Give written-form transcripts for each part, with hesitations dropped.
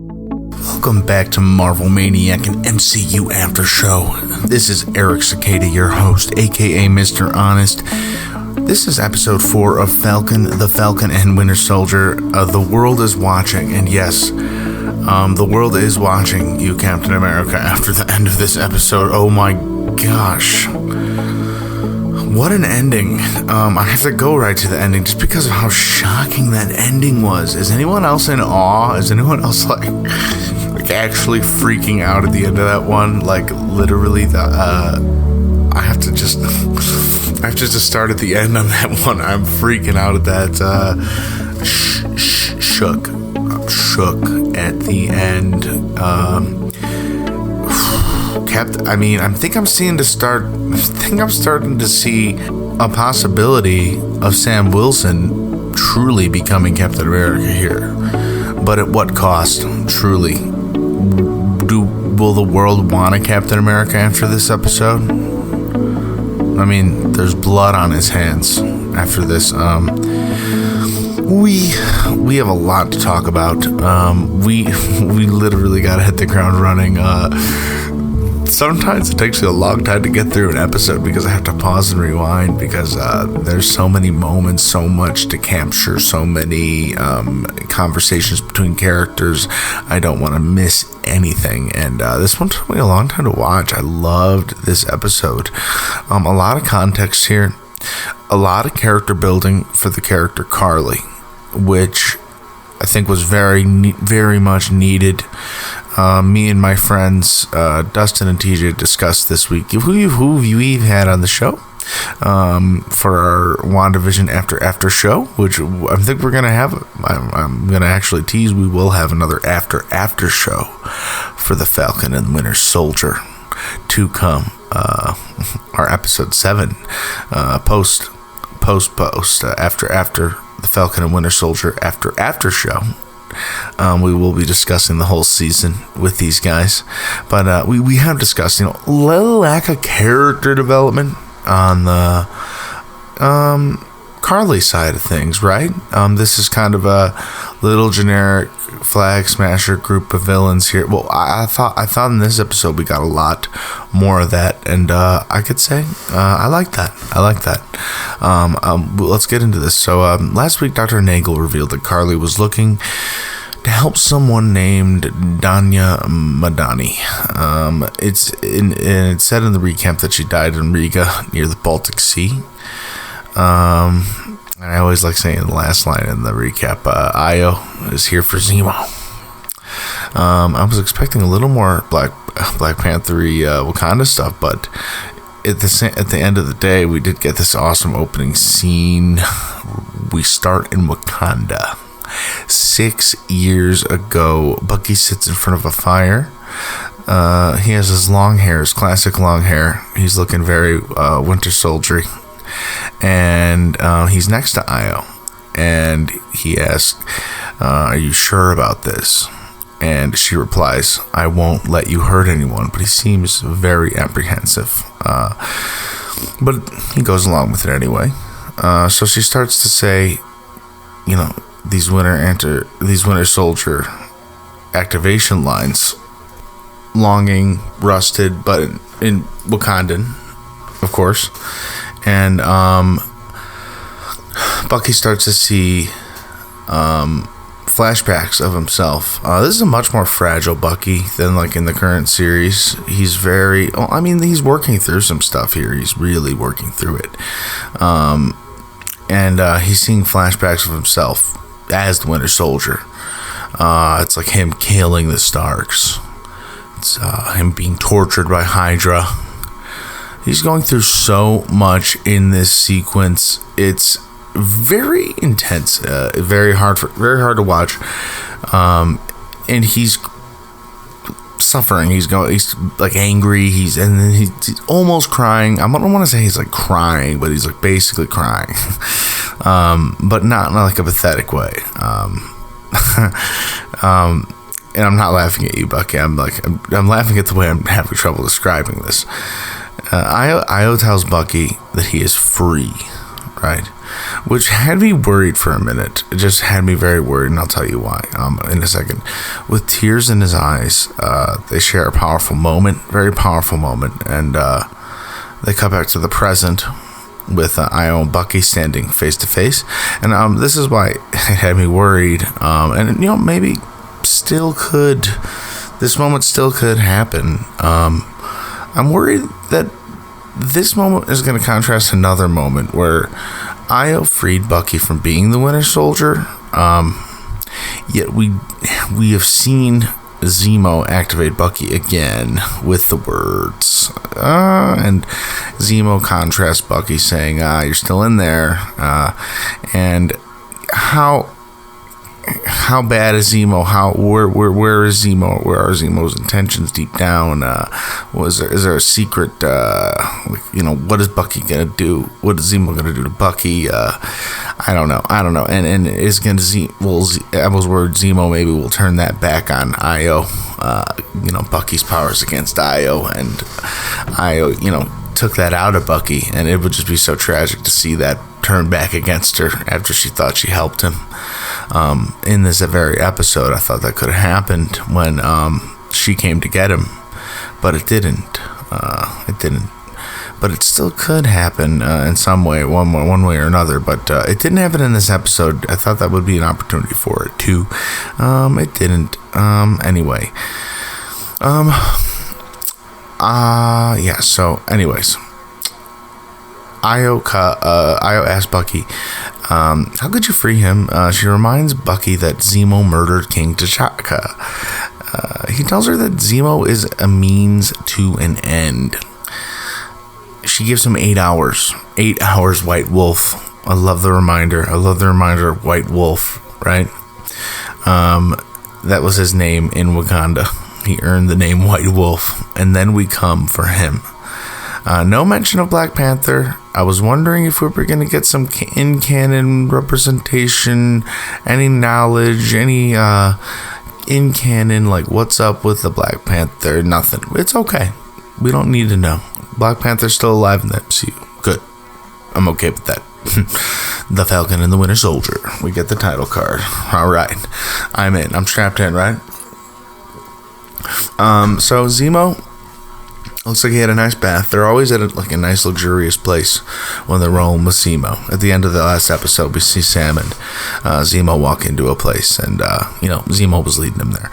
Welcome back to Marvel Maniac and MCU After Show. This is Eric Cicada, your host, aka Mr. Honest. This is episode 4 of Falcon, the Falcon and Winter Soldier. The world is watching, and yes, the world is watching you, Captain America, after the end of this episode. Oh my gosh. What an ending. I have to go right to the ending just because of how shocking that ending was. Is anyone else in awe? Is anyone else like actually freaking out at the end of that one? Like literally I have to just start at the end on that one. I'm freaking out at that. Shook at the end. I think I'm starting to see a possibility of Sam Wilson truly becoming Captain America here. But at what cost? Truly. Will the world want a Captain America after this episode? I mean, there's blood on his hands after this. We have a lot to talk about. We literally gotta hit the ground running. Sometimes it takes me a long time to get through an episode because I have to pause and rewind because there's so many moments, so much to capture, so many conversations between characters. I don't want to miss anything, and this one took me a long time to watch. I loved this episode. A lot of context here, a lot of character building for the character Karli, which I think was very much needed. Me and my friends Dustin and TJ discussed this week who we've had on the show for our WandaVision after show, which I think we're gonna have. I'm gonna actually tease we will have another after show for the Falcon and Winter Soldier to come. Our episode 7 post after the Falcon and Winter Soldier after show. We will be discussing the whole season with these guys, but we have discussed, lack of character development on the Karli side of things, right? This is kind of a little generic flag smasher group of villains here. Well, I thought in this episode we got a lot more of that, and I could say I like that. Let's get into this. So last week, Dr. Nagel revealed that Karli was looking to help someone named Danya Madani. It's said in the recap that she died in Riga near the Baltic Sea. I always like saying the last line in the recap, Io is here for Zemo. I was expecting a little more Black Panther-y Wakanda stuff, but at the end of the day, we did get this awesome opening scene. We start in Wakanda. 6 years ago, Bucky sits in front of a fire. He has his long hair, his classic long hair. He's looking very Winter Soldier. And he's next to Io. And he asks, are you sure about this? And she replies, I won't let you hurt anyone. But he seems very apprehensive. But he goes along with it anyway. So she starts to say, these Winter Soldier activation lines, longing, rusted, but in Wakandan, of course. And Bucky starts to see flashbacks of himself. This is a much more fragile Bucky than like in the current series. He's he's working through some stuff here. He's really working through it. And he's seeing flashbacks of himself as the Winter Soldier. It's like him killing the Starks. It's him being tortured by Hydra. He's going through so much in this sequence. It's very intense, very hard to watch. And he's suffering. He's like angry. He's almost crying. I don't want to say he's like crying, but he's like basically crying. But not in like a pathetic way. And I'm not laughing at you, Bucky. I'm laughing at the way I'm having trouble describing this. Io tells Bucky that he is free. right? Which had me worried for a minute. It just had me very worried, and I'll tell you why in a second. With tears in his eyes, they share a powerful moment, very powerful moment, and they cut back to the present with Io and Bucky standing face to face, and this is why it had me worried. And maybe this moment still could happen. I'm worried that this moment is going to contrast another moment where Io freed Bucky from being the Winter Soldier. Yet we have seen Zemo activate Bucky again with the words, and Zemo contrasts Bucky saying, "You're still in there," and how bad is Zemo? Where is Zemo? Where are Zemo's intentions deep down? Is there a secret? What is Bucky gonna do? What is Zemo gonna do to Bucky? I don't know. And is gonna Abel's word Zemo maybe will turn that back on Io. Bucky's powers against Io, and Io, took that out of Bucky, and it would just be so tragic to see that turn back against her after she thought she helped him. In this very episode, I thought that could have happened when she came to get him, but it didn't. But it still could happen in some way, one way or another. But it didn't happen in this episode. I thought that would be an opportunity for it too. It didn't. Anyway. Yeah. So, anyways, Io asked Bucky, how could you free him? She reminds Bucky that Zemo murdered King T'Chaka. He tells her that Zemo is a means to an end. She gives him 8 hours. 8 hours, White Wolf. I love the reminder. Of White Wolf, right? That was his name in Wakanda. He earned the name White Wolf. And then we come for him. No mention of Black Panther. I was wondering if we were going to get some in-canon representation, any knowledge, any in-canon, like what's up with the Black Panther. Nothing. It's okay. We don't need to know. Black Panther's still alive in the MCU. Good. I'm okay with that. The Falcon and the Winter Soldier. We get the title card. All right. I'm in. I'm strapped in, right? So Zemo looks like he had a nice bath. They're always at a nice luxurious place when they're rolling with Zemo. At the end of the last episode, we see Sam and Zemo walk into a place, and Zemo was leading him there.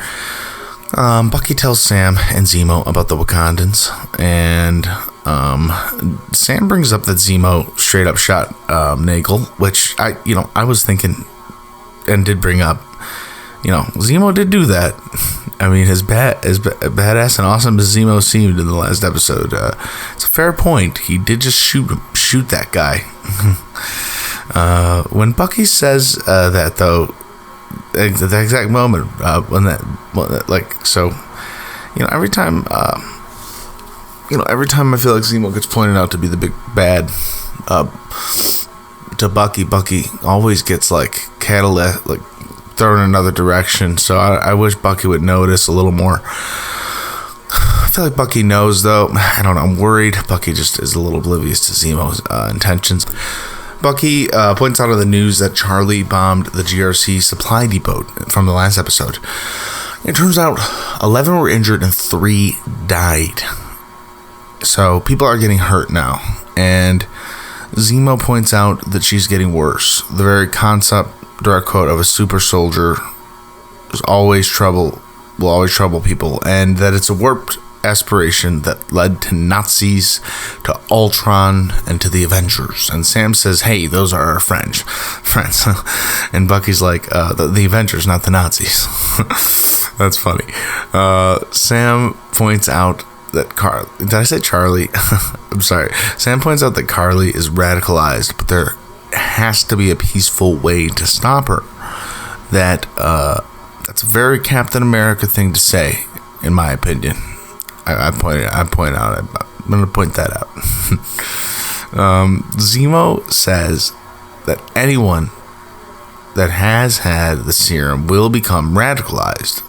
Bucky tells Sam and Zemo about the Wakandans, and Sam brings up that Zemo straight up shot Nagel, which I was thinking and did bring up. Zemo did do that. I mean, as badass and awesome as Zemo seemed in the last episode, it's a fair point. He did just shoot that guy. When Bucky says that, though, the exact moment every time I feel like Zemo gets pointed out to be the big bad to Bucky always gets thrown in another direction. So I wish Bucky would notice a little more. I feel like Bucky knows, though. I don't know. I'm worried. Bucky just is a little oblivious to Zemo's intentions. Bucky points out on the news that Charlie bombed the GRC supply depot from the last episode. It turns out 11 were injured and 3 died. So people are getting hurt now. And Zemo points out that she's getting worse. The very concept, direct quote, of a super soldier will always trouble people, and that it's a warped aspiration that led to Nazis, to Ultron, and to the Avengers. And Sam says, hey, those are our friends. And Bucky's like, the Avengers, not the Nazis. That's funny. Sam points out that did I say Charlie? I'm sorry. Sam points out that Karli is radicalized, but there has to be a peaceful way to stop her. That's a very Captain America thing to say, in my opinion. I point out. I'm going to point that out. Zemo says that anyone that has had the serum will become radicalized.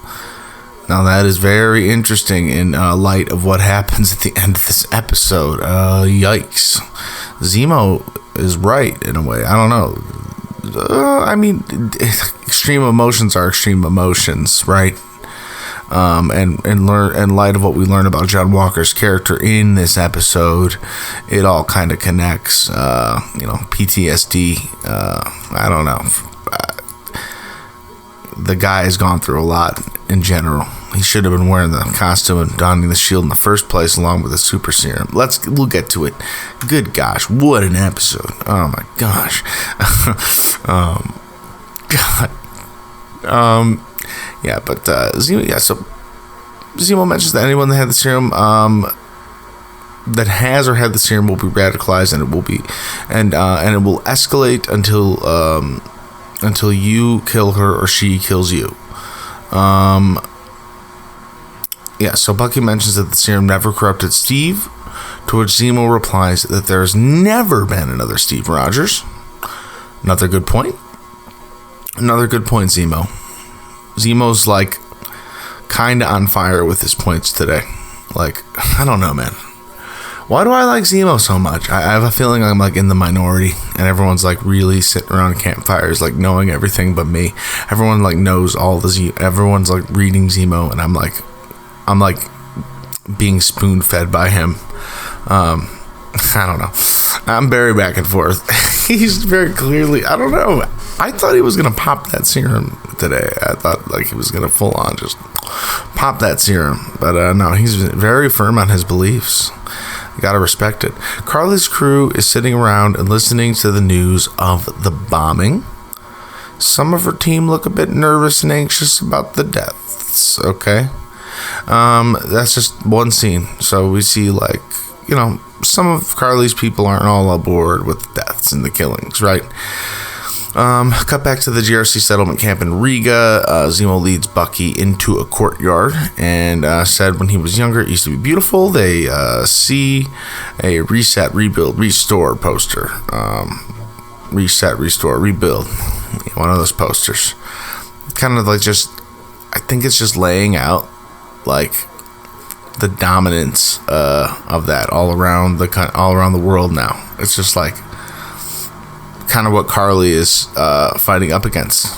Now that is very interesting in light of what happens at the end of this episode. Yikes. Zemo is right in a way. I don't know. I mean, extreme emotions are extreme emotions, right? And in light of what we learn about John Walker's character in this episode, it all kind of connects. PTSD. I don't know. The guy has gone through a lot in general. He should have been wearing the costume and donning the shield in the first place, along with the super serum. We'll get to it. Good gosh, what an episode! Oh my gosh. God. Yeah, but Zemo. Yeah, so Zemo mentions that anyone that had the serum, that has or had the serum, will be radicalized, and it will be, and it will escalate until you kill her or she kills you. Yeah, so Bucky mentions that the serum never corrupted Steve, to which Zemo replies that there's never been another Steve Rogers. Another good point, Zemo. Zemo's like kind of on fire with his points today. Like, I don't know, man. Why do I like Zemo so much? I have a feeling I'm like in the minority, and everyone's like really sitting around campfires, like knowing everything but me. Everyone like knows all the everyone's like reading Zemo, and I'm like being spoon fed by him. I don't know. I'm very back and forth. He's very clearly, I don't know. I thought he was gonna pop that serum today. I thought like he was gonna full on just pop that serum, but no, he's very firm on his beliefs. You gotta respect it. Karli's crew is sitting around and listening to the news of the bombing. Some of her team look a bit nervous and anxious about the deaths. Okay, that's just one scene. So we see like, some of Karli's people aren't all aboard with the deaths and the killings, right? Cut back to the GRC settlement camp in Riga. Zemo leads Bucky into a courtyard and said when he was younger it used to be beautiful. They see a reset, rebuild, restore poster. Reset, restore, rebuild. One of those posters. Kind of like I think it's just laying out like the dominance of that all around the world now. It's just like kind of what Karli is fighting up against.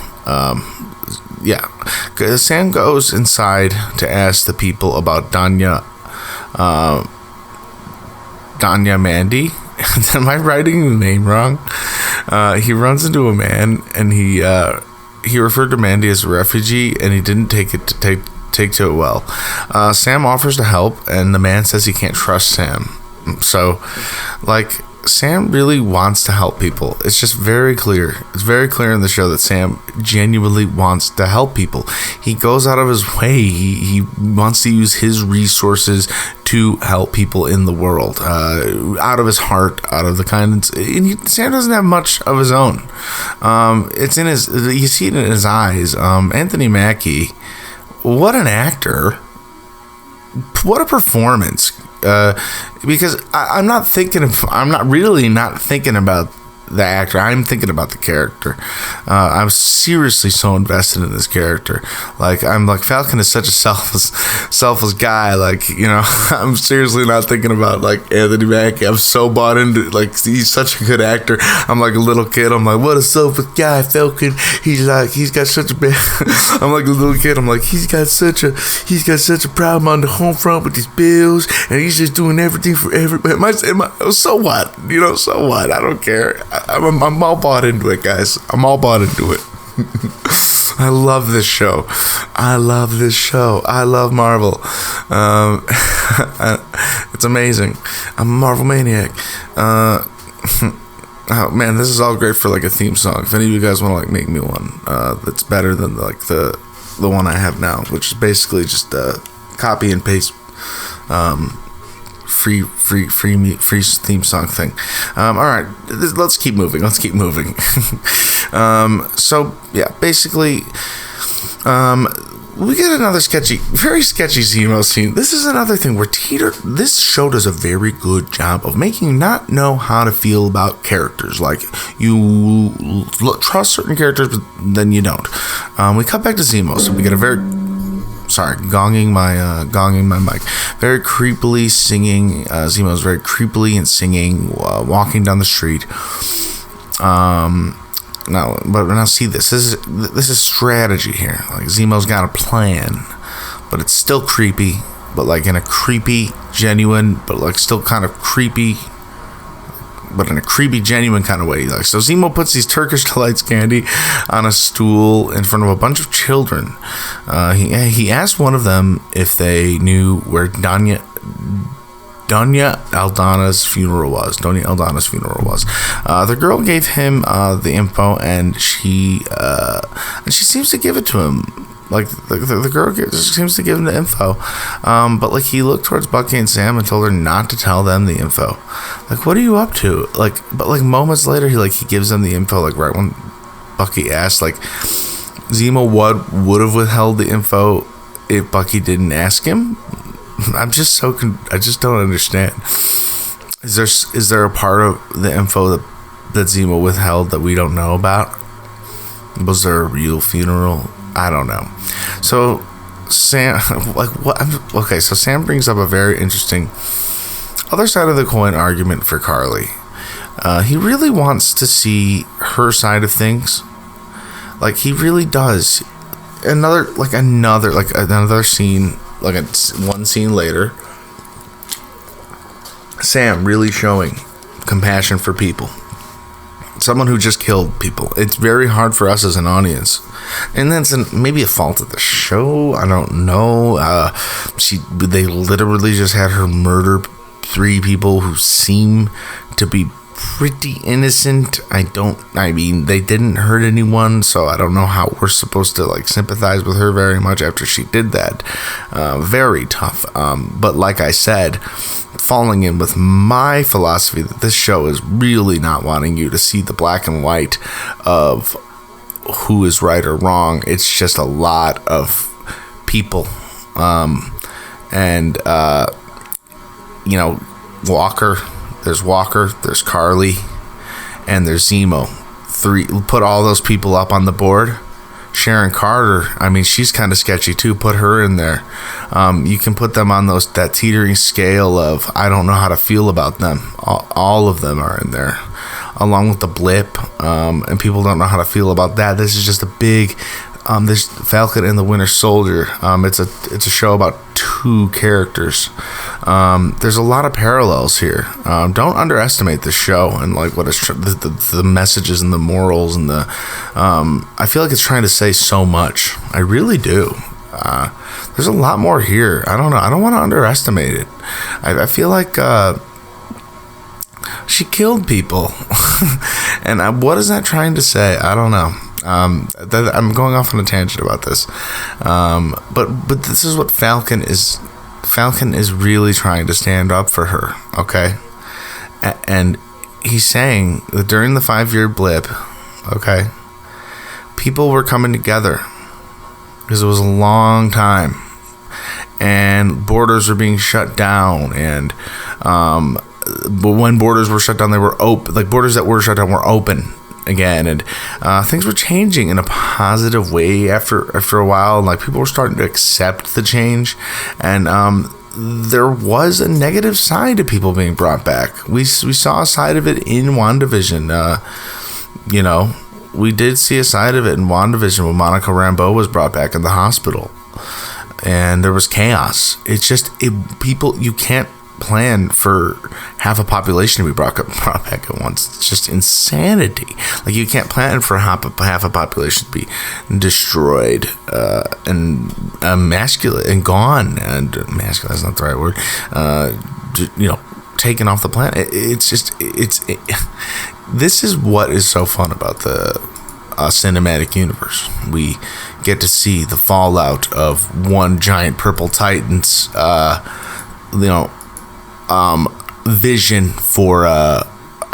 Sam goes inside to ask the people about Danya Mandy. Am I writing the name wrong? He runs into a man, and he referred to Mandy as a refugee, and he didn't take to it well. Sam offers to help, and the man says he can't trust Sam. So, like, Sam really wants to help people. It's just very clear. It's very clear in the show that Sam genuinely wants to help people. He goes out of his way. He wants to use his resources to help people in the world, out of his heart, out of the kindness. Sam doesn't have much of his own. It's in his. You see it in his eyes. Anthony Mackie, what an actor! What a performance! Because I'm not really thinking about the actor. I'm thinking about the character. I'm seriously so invested in this character. Like, I'm like, Falcon is such a selfless guy. Like, I'm seriously not thinking about like Anthony Mackie. I'm so bought into, like, he's such a good actor. I'm like a little kid. I'm like, what a selfless guy, Falcon. He's got such a bad. I'm like a little kid. I'm like, he's got such a problem on the home front with his bills, and he's just doing everything for everybody. So what? So what? I don't care. I'm all bought into it, guys. I'm all bought into it. I love this show. I love Marvel. It's amazing. I'm a Marvel maniac. Oh man, this is all great for like a theme song. If any of you guys want to like make me one that's better than like the one I have now, which is basically just copy and paste free theme song thing. All right, let's keep moving. So yeah, basically, we get another very sketchy Zemo scene. This is another thing where this show does a very good job of making you not know how to feel about characters. Like, you trust certain characters, but then you don't. We cut back to Zemo, so we get a very gonging my mic. Very creepily singing. Zemo's very creepily and singing, walking down the street. Now see this. This is strategy here. Like Zemo's got a plan, but it's still creepy. But like in a creepy, genuine, but like still kind of creepy, but in a creepy, genuine kind of way. Like, so Zemo puts these Turkish Delights candy on a stool in front of a bunch of children. He asked one of them if they knew where Doña Aldana's funeral was. The girl gave him the info, and she seems to give it to him. Like the girl just seems to give him the info, but like he looked towards Bucky and Sam and told her not to tell them the info. Like, what are you up to? Like, but like moments later, he gives them the info. Like right when Bucky asked, like Zemo would have withheld the info if Bucky didn't ask him. I'm just I just don't understand. Is there a part of the info that Zemo withheld that we don't know about? Was there a real funeral? I don't know. So Sam, so Sam brings up a very interesting other side of the coin argument for Karli. He really wants to see her side of things. Like he really does. Another scene, one scene later, Sam really showing compassion for people. Someone who just killed people. It's very hard for us as an audience, and that's maybe a fault of the show. I don't know. They literally just had her murder 3 people who seem to be pretty innocent. They didn't hurt anyone, so I don't know how we're supposed to like sympathize with her very much after she did that. Very tough. But like I said, falling in with my philosophy that this show is really not wanting you to see the black and white of who is right or wrong. It's just a lot of people. Walker, there's Karli, and there's Zemo. 3, put all those people up on the board. Sharon Carter, she's kind of sketchy too. Put her in there. You can put them on that teetering scale of I don't know how to feel about them. All of them are in there, along with the blip, and people don't know how to feel about that. This is just a big. There's Falcon and the Winter Soldier. It's a show about 2 characters. There's a lot of parallels here. Don't underestimate the show and like what it's the messages and the morals and the. I feel like it's trying to say so much. I really do. There's a lot more here. I don't know. I don't want to underestimate it. I feel like she killed people, and what is that trying to say? I don't know. I'm going off on a tangent about this, but this is what Falcon is. Falcon is really trying to stand up for her, okay? And he's saying that during the 5-year blip, okay, people were coming together because it was a long time, and borders were being shut down, and but when borders were shut down, they were open. Like borders that were shut down were open again, and things were changing in a positive way after a while, and like people were starting to accept the change, and there was a negative side to people being brought back. We saw a side of it in WandaVision. We did see a side of it in WandaVision when Monica Rambeau was brought back in the hospital, and there was chaos. It's just people, you can't plan for half a population to be brought back at once. It's just insanity. Like you can't plan for half a population to be destroyed and emasculate and gone, and emasculate is not the right word, taken off the planet. This is what is so fun about the cinematic universe. We get to see the fallout of one giant purple titan's vision for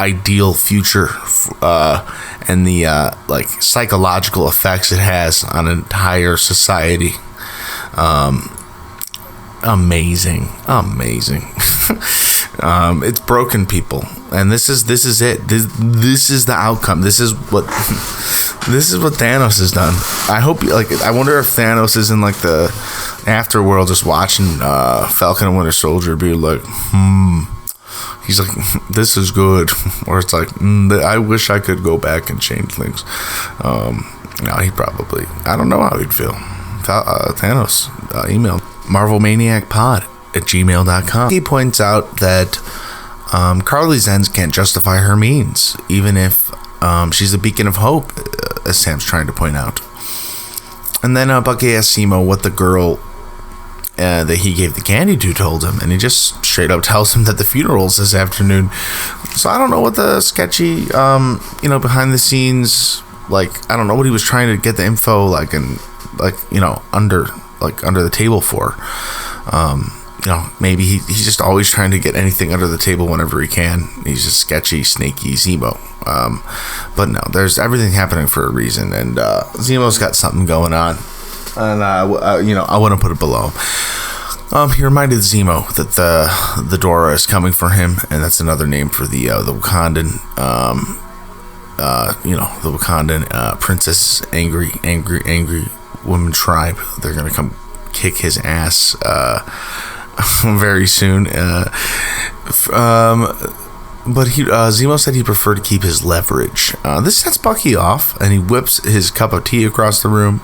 ideal future, and the psychological effects it has on an entire society. Amazing. It's broken, people, and this is it. This is the outcome. This is what Thanos has done. I hope I wonder if Thanos is in like the afterworld, just watching Falcon and Winter Soldier be like, He's like, this is good. Or it's like, I wish I could go back and change things. No, he probably, I don't know how he'd feel. Thanos, email marvelmaniacpod@gmail.com. He points out that Karli's ends can't justify her means, even if she's a beacon of hope, as Sam's trying to point out. And then Bucky asks Zemo what the girl that he gave the candy to told him, and he just straight up tells him that the funeral's this afternoon. So I don't know what the sketchy, behind the scenes, I don't know what he was trying to get the info under the table for. Maybe he's just always trying to get anything under the table whenever he can. He's just sketchy, snaky Zemo. But no, there's everything happening for a reason, and Zemo's got something going on. And I wouldn't put it below him. He reminded Zemo that the Dora is coming for him, and that's another name for the Wakandan, the Wakandan princess, angry woman tribe. They're gonna come kick his ass very soon. But Zemo said he preferred to keep his leverage. This sets Bucky off, and he whips his cup of tea across the room.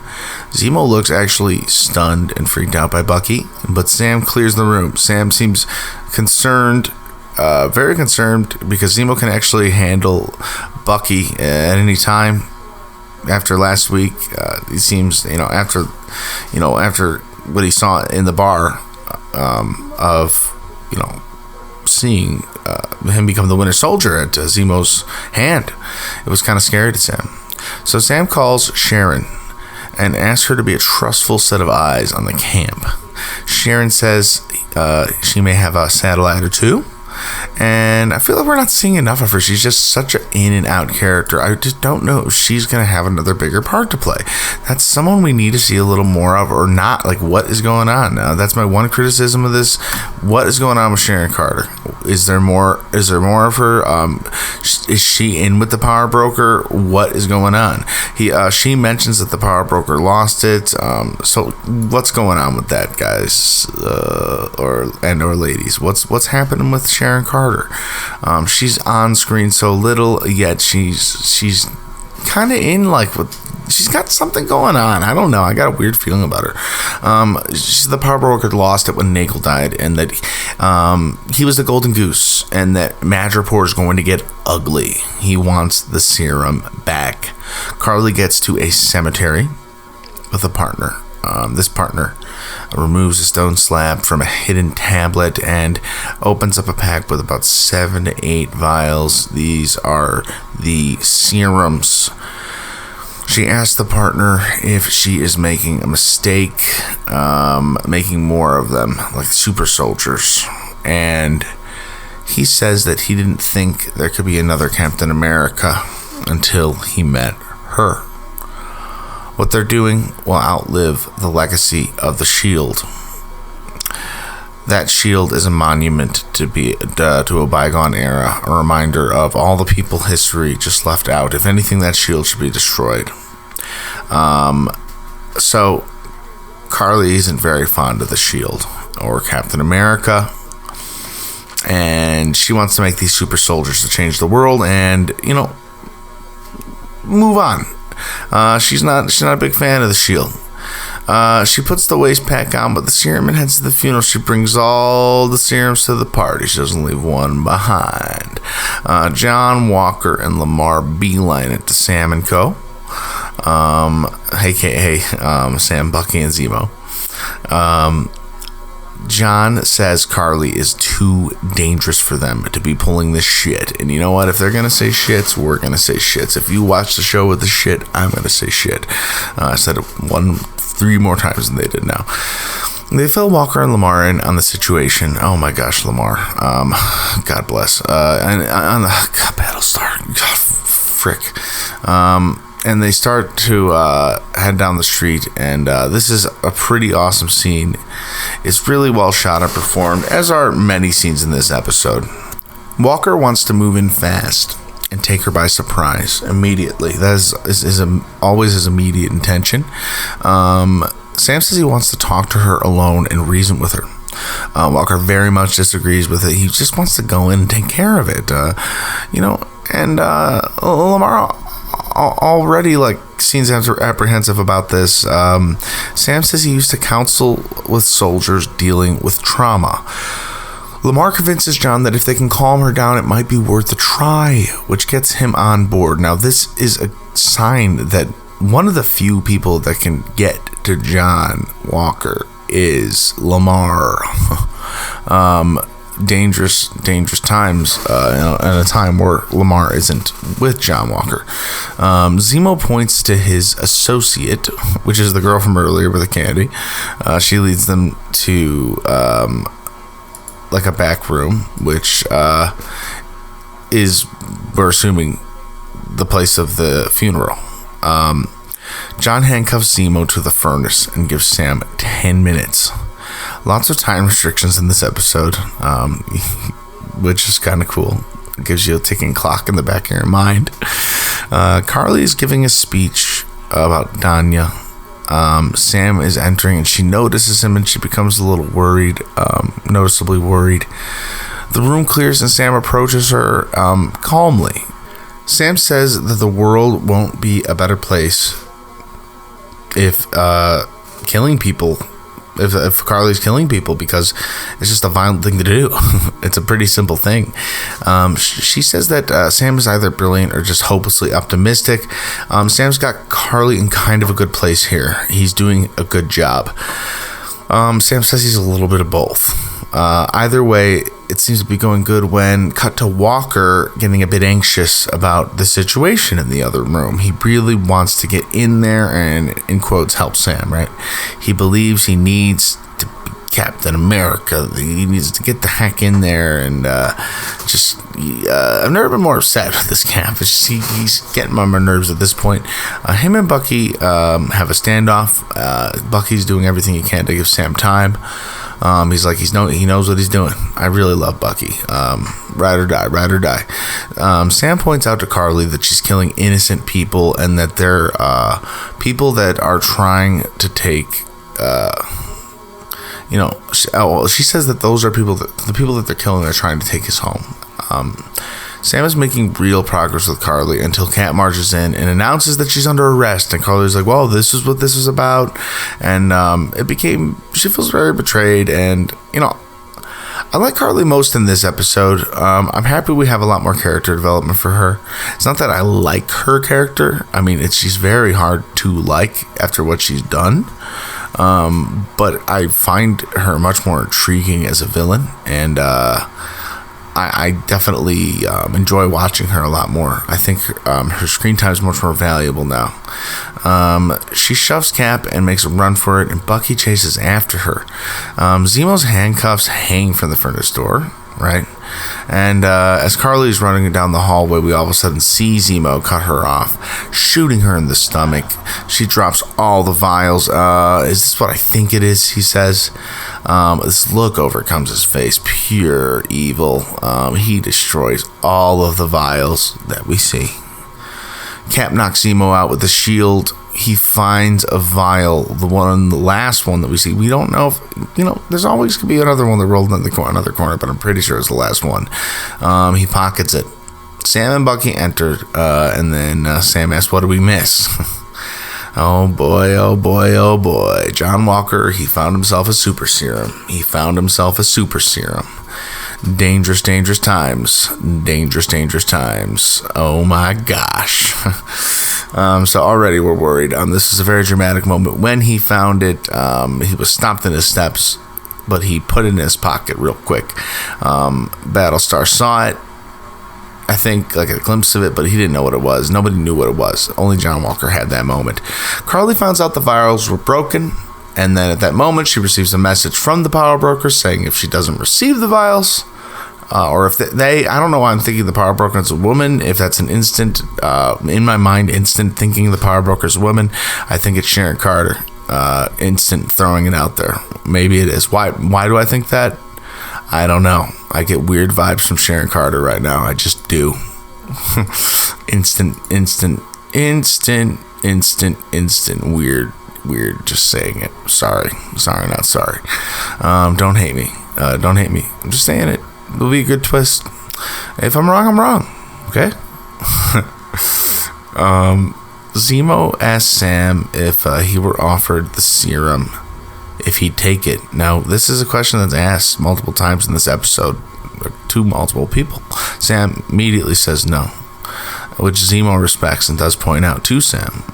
Zemo looks actually stunned and freaked out by Bucky, but Sam clears the room. Sam seems concerned, very concerned, because Zemo can actually handle Bucky at any time. After last week, he seems, after what he saw in the bar, seeing him become the Winter Soldier at Zemo's hand, it was kind of scary to Sam. So Sam calls Sharon and asks her to be a trustful set of eyes on the camp. Sharon says she may have a satellite or two, and I feel like we're not seeing enough of her. She's just such an in and out character. I just don't know if she's going to have another bigger part to play. That's someone we need to see a little more of, or not. What is going on? That's my one criticism of this. What is going on with Sharon Carter? Is there more of her? Is she in with the power broker? What is going on? She mentions that the power broker lost it. So what's going on with that, guys, or ladies? What's happening with Sharon Carter? She's on screen so little, yet she's kind of in she's got something going on. I don't know. I got a weird feeling about her. The power broker lost it when Nagel died, and that he was the golden goose, and that Madripoor is going to get ugly. He wants the serum back. Karli gets to a cemetery with a partner. This partner removes a stone slab from a hidden tablet and opens up a pack with about 7 to 8 vials. These are the serums. She asks the partner if she is making a mistake, making more of them, like super soldiers. And he says that he didn't think there could be another Captain America until he met her. What they're doing will outlive the legacy of the shield. That shield is a monument to a bygone era, a reminder of all the people history just left out. If anything, that shield should be destroyed. So Karli isn't very fond of the shield or Captain America, and she wants to make these super soldiers to change the world and move on. She's not a big fan of the shield. She puts the waist pack on, but the serum and heads to the funeral. She brings all the serums to the party. She doesn't leave one behind. John Walker and Lamar beeline it to Sam and Co. aka Sam, Bucky, and Zemo. John says Karli is too dangerous for them to be pulling this shit. And you know what? If they're going to say shits, we're going to say shits. If you watch the show with the shit, I'm going to say shit. I said it 3 more times than they did now. They fill Walker and Lamar in on the situation. Oh my gosh, Lamar. God bless. And on the Battlestar. God, frick. and they start to head down the street, and this is a pretty awesome scene. It's really well shot and performed, as are many scenes in this episode. Walker wants to move in fast and take her by surprise immediately. That is always his immediate intention. Sam says he wants to talk to her alone and reason with her. Walker very much disagrees with it. He just wants to go in and take care of it. And Lamar already seems apprehensive about this. Sam says he used to counsel with soldiers dealing with trauma. Lamar convinces John that if they can calm her down, it might be worth a try, which gets him on board. Now, this is a sign that one of the few people that can get to John Walker is Lamar. Dangerous times at a time where Lamar isn't with John Walker. Zemo points to his associate, which is the girl from earlier with the candy. She leads them to a back room, which is, we're assuming, the place of the funeral. John handcuffs Zemo to the furnace and gives Sam 10 minutes. Lots of time restrictions in this episode, which is kind of cool. It gives you a ticking clock in the back of your mind. Karli is giving a speech about Danya. Sam is entering, and she notices him, and she becomes a little worried, noticeably worried. The room clears, and Sam approaches her calmly. Sam says that the world won't be a better place if killing people, if Karli's killing people, because it's just a violent thing to do. It's a pretty simple thing. She says that Sam is either brilliant or just hopelessly optimistic. Sam's got Karli in kind of a good place here. He's doing a good job. Sam says he's a little bit of both. Either way, it seems to be going good when cut to Walker getting a bit anxious about the situation in the other room. He really wants to get in there and, in quotes, help Sam, right? He believes he needs to be Captain America. He needs to get the heck in there, and I've never been more upset with this Cap. It's just, he's getting on my nerves at this point. Him and Bucky have a standoff. Bucky's doing everything he can to give Sam time. He's like, he knows what he's doing. I really love Bucky. Ride or die. Sam points out to Karli that she's killing innocent people, and that they're people that are trying to take. She says that those are the people that they're killing are trying to take his home. Sam is making real progress with Karli until Kat marches in and announces that she's under arrest, and Karli's like, well, this is what this is about, and she feels very betrayed, and I like Karli most in this episode. I'm happy we have a lot more character development for her. It's not that I like her character. I mean, she's very hard to like after what she's done, but I find her much more intriguing as a villain, and I definitely enjoy watching her a lot more. I think her screen time is much more valuable now. She shoves Cap and makes a run for it, and Bucky chases after her. Zemo's handcuffs hang from the furnace door, right? And as Karli is running down the hallway, we all of a sudden see Zemo cut her off, shooting her in the stomach. She drops all the vials. Is this what I think it is? He says. This look overcomes his face, pure evil. He destroys all of the vials that we see. Cap knocks Zemo out with the shield. He finds a vial, the last one that we see. We don't know if, there's always going to be another one that rolled in another corner, but I'm pretty sure it's the last one. He pockets it. Sam and Bucky enter, and then Sam asks, what do we miss? Oh boy. John Walker, he found himself a super serum. Dangerous times. Oh my gosh. So already we're worried. This is a very dramatic moment. When he found it, he was stopped in his steps, but he put it in his pocket real quick. Battlestar saw it, I think, like a glimpse of it, but he didn't know what it was. Nobody knew what it was. Only John Walker had that moment. Karli finds out the vials were broken, and then at that moment she receives a message from the power broker saying if she doesn't receive the vials, or if they, I don't know why I'm thinking the power broker is a woman. If that's an instant, in my mind, instant thinking the power broker is a woman, I think it's Sharon Carter. Instant throwing it out there. Maybe it is. Why do I think that? I don't know. I get weird vibes from Sharon Carter right now. I just do. instant. Weird. Just saying it. Sorry, not sorry. Don't hate me. I'm just saying it. It'll be a good twist. If I'm wrong, I'm wrong. Okay. Zemo asked Sam if he were offered the serum, if he'd take it. Now, this is a question that's asked multiple times in this episode to multiple people. Sam immediately says no, which Zemo respects and does point out to Sam.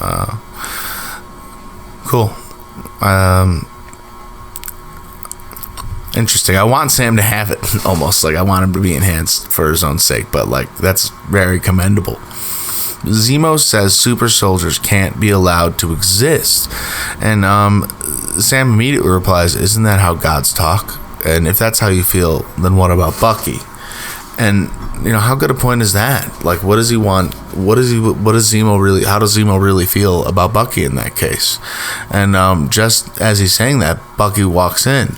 Cool. Interesting. I want Sam to have it, almost. Like, I want him to be enhanced for his own sake, but, like, that's very commendable. Zemo says super soldiers can't be allowed to exist. And Sam immediately replies, isn't that how gods talk? And if that's how you feel, then what about Bucky? And, you know, how good a point is that? Like, what does he want? How does Zemo really feel about Bucky in that case? And just as he's saying that, Bucky walks in.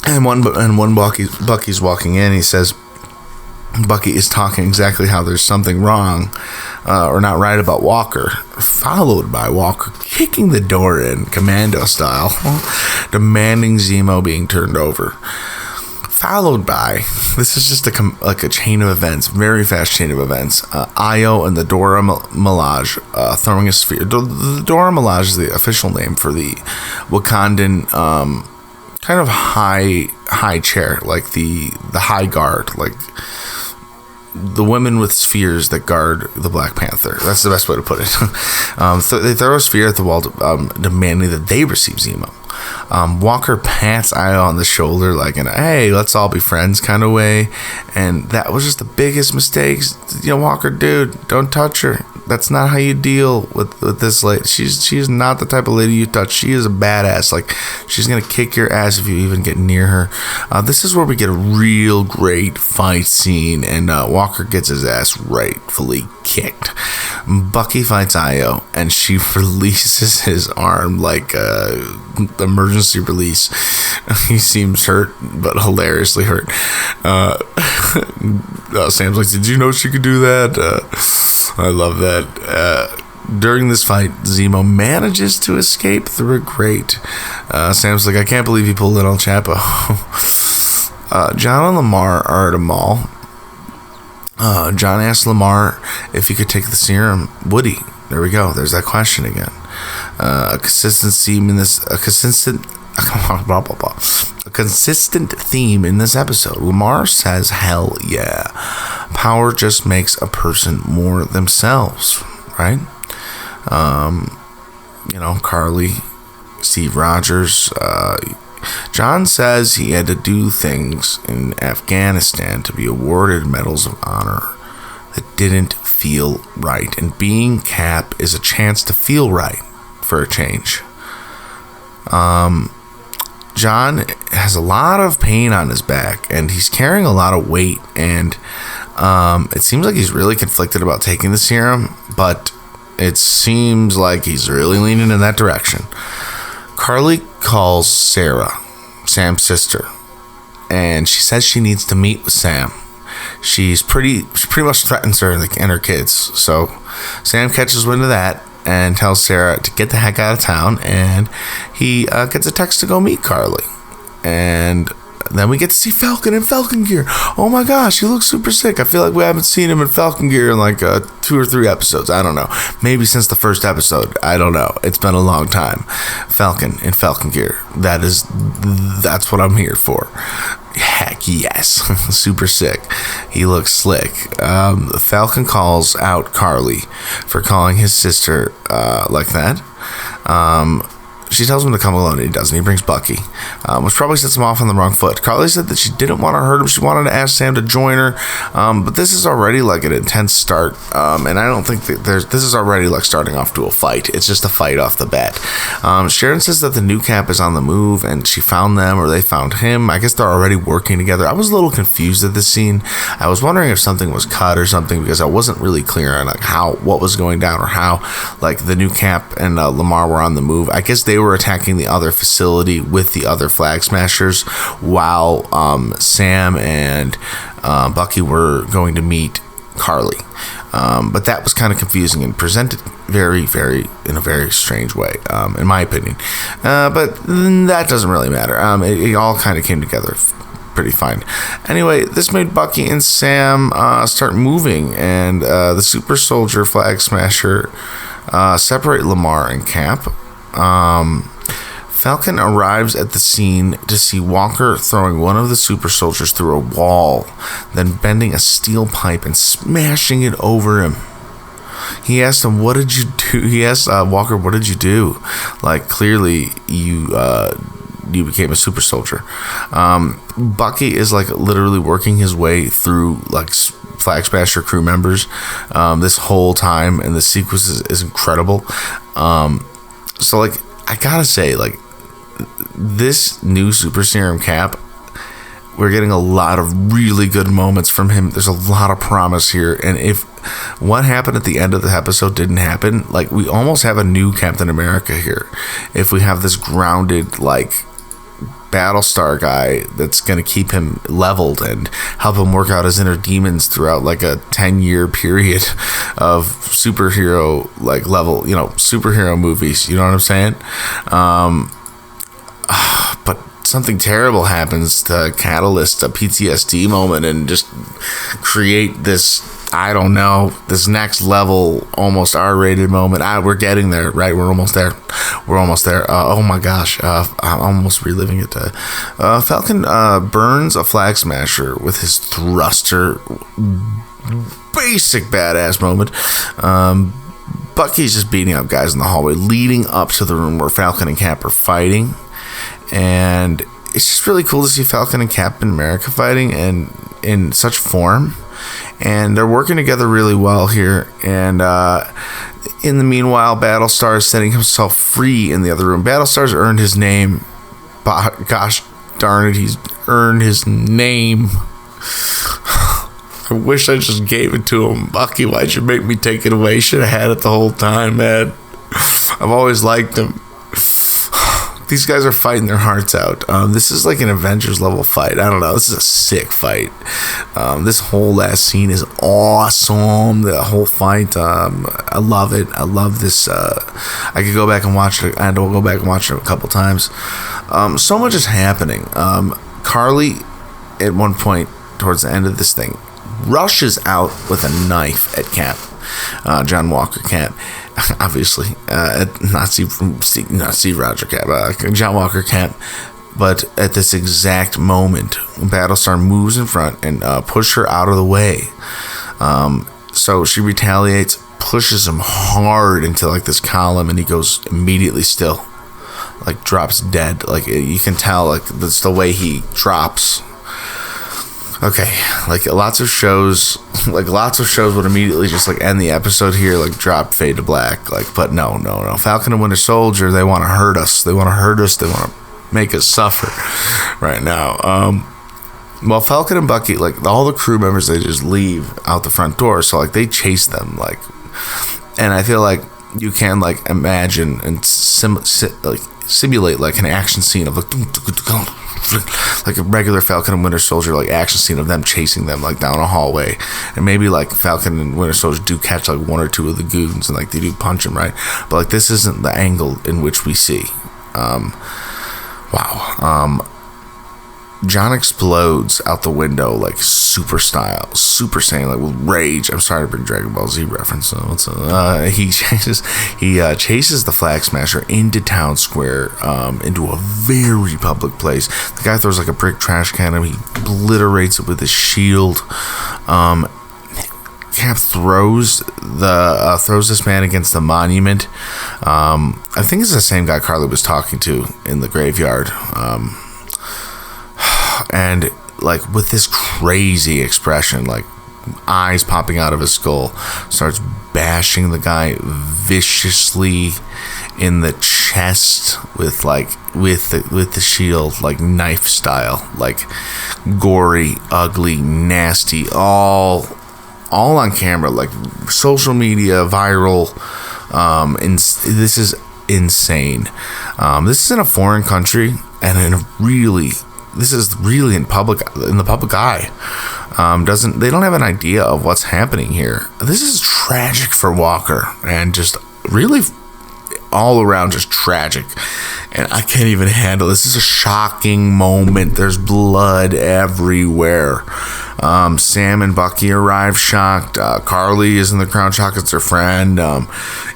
And when Bucky's walking in, he says, Bucky is talking exactly how there's something wrong or not right about Walker, followed by Walker kicking the door in, commando style, demanding Zemo being turned over. Followed by, this is just a chain of events, very fast chain of events, Io and the Dora Milaje throwing a sphere. The Dora Milaje is the official name for the Wakandan kind of high chair, like the high guard, like the women with spheres that guard the Black Panther. That's the best way to put it. So they throw a sphere at the wall, demanding that they receive Zemo. Walker pats Io on the shoulder, like in a, hey, let's all be friends kind of way. And that was just the biggest mistake. You know, Walker, dude, don't touch her. That's not how you deal with this lady. She's not the type of lady you touch. She is a badass. Like, she's going to kick your ass if you even get near her. This is where we get a real great fight scene, and Walker gets his ass rightfully kicked. Bucky fights Io, and she releases his arm like emergency release. He seems hurt, but hilariously hurt. Sam's like, did you know she could do that? I love that. During this fight, Zemo manages to escape through a grate. Sam's like, I can't believe he pulled it on Chapo. John and Lamar are at a mall. John asks Lamar if he could take the serum. Would he? There we go. There's that question again. A consistent theme in this episode. Lamar says, hell yeah. Power just makes a person more themselves, right? Karli, Steve Rogers. John says he had to do things in Afghanistan to be awarded medals of honor that didn't feel right. And being Cap is a chance to feel right for a change. John has a lot of pain on his back, and he's carrying a lot of weight, and it seems like he's really conflicted about taking the serum, but it seems like he's really leaning in that direction. Karli calls Sarah, Sam's sister, and she says she needs to meet with Sam. She pretty much threatens her and her kids. So Sam catches wind of that and tells Sarah to get the heck out of town, and he gets a text to go meet Karli. And then we get to see Falcon in Falcon gear. Oh my gosh, he looks super sick. I feel like we haven't seen him in Falcon gear in like 2 or 3 episodes. I don't know. Maybe since the first episode. I don't know. It's been a long time. Falcon in Falcon gear. That's what I'm here for. Heck yes. Super sick. He looks slick. Falcon calls out Karli for calling his sister like that. she tells him to come alone, and he doesn't. He brings Bucky, which probably sets him off on the wrong foot. Karli said that she didn't want to hurt him. She wanted to ask Sam to join her, but this is already like an intense start, and I don't think that this is already like starting off to a fight. It's just a fight off the bat. Sharon says that the new cap is on the move, and she found them, or they found him. I guess they're already working together. I was a little confused at this scene. I was wondering if something was cut or something, because I wasn't really clear on like what was going down, or how like the new cap and Lamar were on the move. I guess they were attacking the other facility with the other flag smashers, while Sam and Bucky were going to meet Karli. But that was kind of confusing and presented very, very in a very strange way, in my opinion. But that doesn't really matter. It all kind of came together pretty fine. Anyway, this made Bucky and Sam start moving, and the super soldier flag smasher separate Lamar and Cap. Falcon arrives at the scene to see Walker throwing one of the super soldiers through a wall, then bending a steel pipe and smashing it over him. He asked him, "What did you do?" He asked Walker, "What did you do?" Like, clearly you became a super soldier. Bucky is like literally working his way through like flag smasher crew members this whole time, and the sequence is incredible. So like, I gotta say, like, this new super serum Cap, we're getting a lot of really good moments from him. There's a lot of promise here, and if what happened at the end of the episode didn't happen, like, we almost have a new Captain America here. If we have this grounded, like, Battlestar guy that's going to keep him leveled and help him work out his inner demons throughout like a 10-year period of superhero like level, superhero movies, you know what I'm saying? But something terrible happens to catalyst a PTSD moment and just create this, I don't know, this next level, almost R-rated moment. We're getting there, right? We're almost there. Oh my gosh, I'm almost reliving it. Falcon burns a flag smasher with his thruster. Basic badass moment. Bucky's just beating up guys in the hallway, leading up to the room where Falcon and Cap are fighting. And it's just really cool to see Falcon and Captain America fighting and in such form. And they're working together really well here. And in the meanwhile, Battlestar is setting himself free in the other room. Battlestar's earned his name. Gosh darn it, he's earned his name. I wish I just gave it to him. Bucky, why'd you make me take it away? Should have had it the whole time, man. I've always liked him. These guys are fighting their hearts out. This is like an Avengers level fight. I don't know. This is a sick fight. This whole last scene is awesome. The whole fight, I love it. I love this. I could go back and watch it. I had to go back and watch it a couple times. So much is happening. Karli, at one point towards the end of this thing, rushes out with a knife at Cap. John Walker Cap. Obviously, not Steve Roger Cap, John Walker Cap. But at this exact moment, Battlestar moves in front and pushes her out of the way. So she retaliates, pushes him hard into like this column, and he goes immediately still, like drops dead. Like you can tell, like that's the way he drops. Okay, like lots of shows would immediately just like end the episode here, like drop, fade to black, like, but no. Falcon and Winter Soldier, they want to hurt us. They want to make us suffer right now. Well, Falcon and Bucky, like all the crew members, they just leave out the front door, so like they chase them, like, and I feel like you can like imagine and simulate like an action scene of like a regular Falcon and Winter Soldier like action scene of them chasing them like down a hallway, and maybe like Falcon and Winter Soldier do catch like one or two of the goons and like they do punch them, right? But like this isn't the angle in which we see. John explodes out the window like Super Saiyan, like with rage. I'm sorry to bring Dragon Ball Z reference. He chases the Flag Smasher into town square, into a very public place. The guy throws like a brick trash can at him. He obliterates it with his shield. Cap throws this man against the monument. I think it's the same guy Karli was talking to in the graveyard. And like with this crazy expression, like eyes popping out of his skull, starts bashing the guy viciously in the chest with the shield, like knife style, like gory, ugly, nasty, all on camera, like social media, viral. This is insane. This is in a foreign country, and this is really in the public eye. They don't have an idea of what's happening here. This is tragic for Walker, and just really all around just tragic. And I can't even handle this. This is a shocking moment. There's blood everywhere. Sam and Bucky arrive shocked. Karli is in the crowd shocked. It's her friend.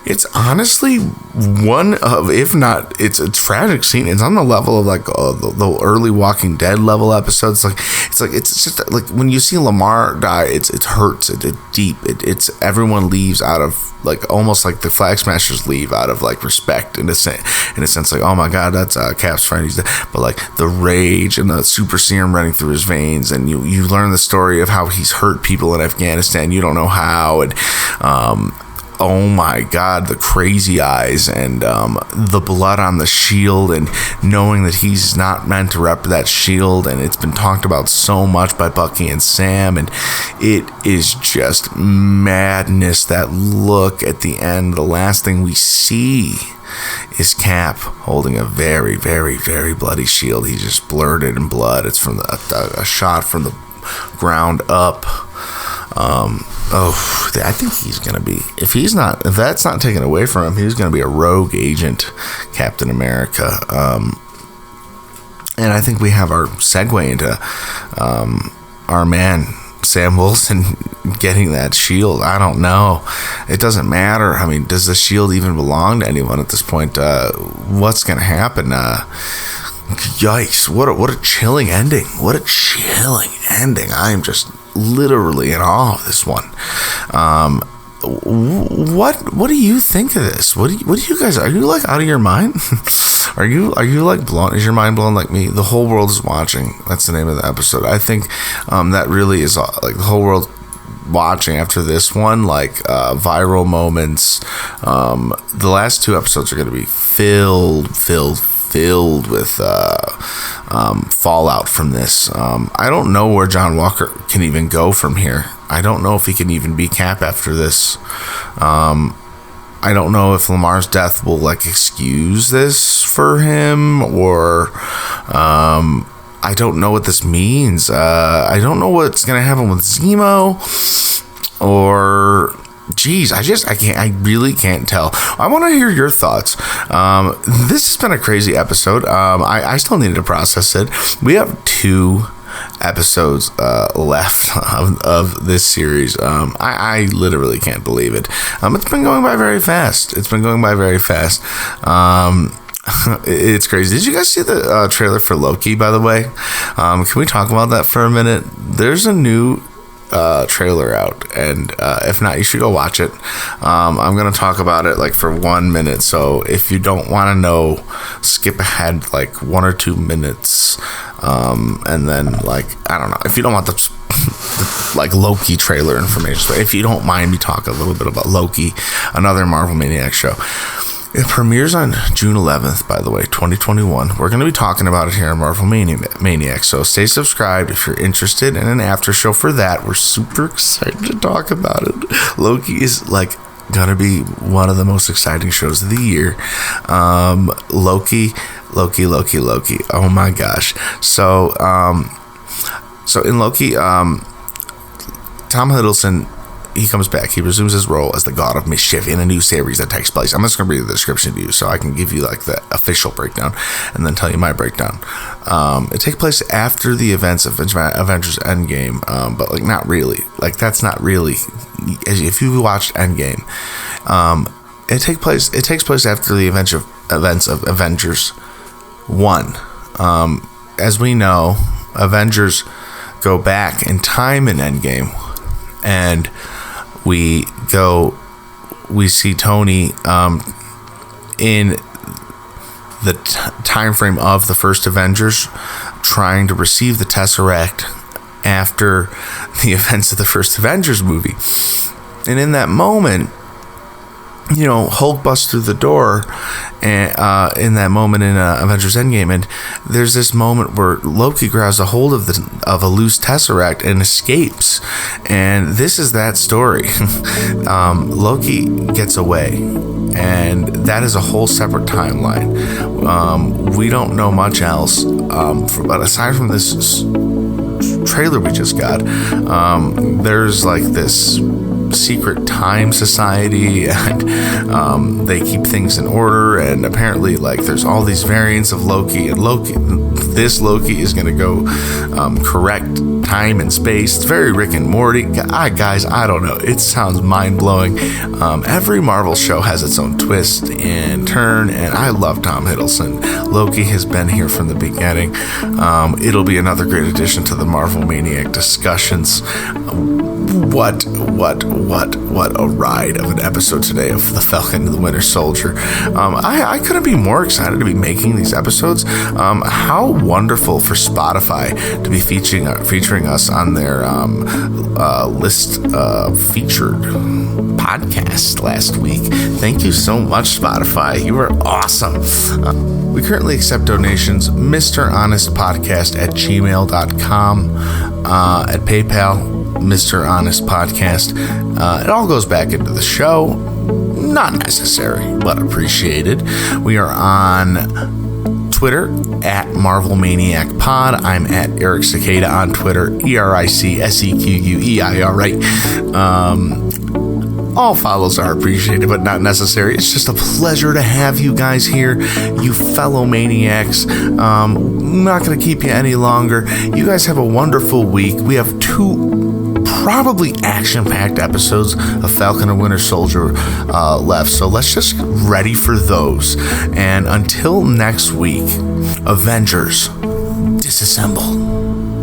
It's honestly one of, if not, it's a tragic scene. It's on the level of like the early Walking Dead level episodes. It's just like when you see Lamar die, it hurts. It's deep. It's everyone leaves out of like almost like the Flag Smashers leave out of like respect in a sense, like, oh my God, that's Cap's friend. He's dead. But like the rage and the super serum running through his veins, and you learn the story of how he's hurt people in Afghanistan. You don't know how, and oh my God, the crazy eyes and the blood on the shield, and knowing that he's not meant to rep that shield, and it's been talked about so much by Bucky and Sam, and it is just madness. That look at the end, the last thing we see is Cap holding a very, very, very bloody shield. He's just blurted in blood. It's from a shot from the ground up. I think he's gonna be, if that's not taken away from him, he's gonna be a rogue agent, Captain America. And I think we have our segue into our man Sam Wilson getting that shield. I don't know. It doesn't matter. I mean, does the shield even belong to anyone at this point? What's gonna happen? Yikes! What a chilling ending! What a chilling ending! I am just literally in awe of this one. What do you think of this? What do you guys, are you like out of your mind? Are you like blown? Is your mind blown like me? The whole world is watching. That's the name of the episode. I think that really is like the whole world watching after this one, like viral moments. The last two episodes are going to be filled with fallout from this. I don't know where John Walker can even go from here. I don't know if he can even be Cap after this. I don't know if Lamar's death will like excuse this for him, or I don't know what this means. I don't know what's gonna happen with Zemo, or geez, I really can't tell. I want to hear your thoughts. This has been a crazy episode. I still needed to process it. We have 2 episodes left of this series. I literally can't believe it. It's been going by very fast. It's crazy. Did you guys see the trailer for Loki, by the way? Can we talk about that for a minute? There's a new trailer out, and if not, you should go watch it. I'm gonna talk about it like for 1 minute, so if you don't want to know, skip ahead like 1 or 2 minutes, and then like, I don't know, if you don't want the like Loki trailer information, but if you don't mind me talk a little bit about Loki, another Marvel Maniac show. It premieres on June 11th, by the way, 2021. We're going to be talking about it here on Marvel Maniac, so stay subscribed if you're interested in an after show for that. We're super excited to talk about it. Loki is like going to be one of the most exciting shows of the year. Loki. Oh my gosh. So in Loki, Tom Hiddleston, he comes back. He resumes his role as the God of Mischief in a new series that takes place. I'm just going to read the description to you so I can give you like the official breakdown and then tell you my breakdown. It takes place after the events of Avengers Endgame, but like not really. Like that's not really. If you watched Endgame, it takes place after the events of Avengers 1. As we know, Avengers go back in time in Endgame, and we see Tony in the time frame of the first Avengers trying to receive the Tesseract after the events of the first Avengers movie. And in that moment, Hulk busts through the door, and in that moment in Avengers Endgame, and there's this moment where Loki grabs a hold of a loose Tesseract and escapes, and this is that story. Loki gets away, and that is a whole separate timeline. We don't know much else, but aside from this trailer we just got, there's like this secret time society, and they keep things in order, and apparently there's all these variants of Loki, and this Loki is going to go correct time and space. It's very Rick and Morty. Guys, I don't know, it sounds mind-blowing. Every Marvel show has its own twist and turn, and I love Tom Hiddleston. Loki has been here from the beginning. It'll be another great addition to the Marvel Maniac discussions. What a ride of an episode today of The Falcon and the Winter Soldier. I couldn't be more excited to be making these episodes. How wonderful for Spotify to be featuring us on their list featured podcast last week. Thank you so much, Spotify. You are awesome. We currently accept donations, MrHonestPodcast@gmail.com, at PayPal, Mr. Honest Podcast. It all goes back into the show. Not necessary, but appreciated. We are on Twitter at Marvel Maniac Pod. I'm at Eric Cicada on Twitter, EricSequuei, right? All follows are appreciated, but not necessary. It's just a pleasure to have you guys here, you fellow maniacs. I'm not going to keep you any longer. You guys have a wonderful week. We have 2 probably action-packed episodes of Falcon and Winter Soldier left, so let's just get ready for those. And until next week, Avengers, disassemble.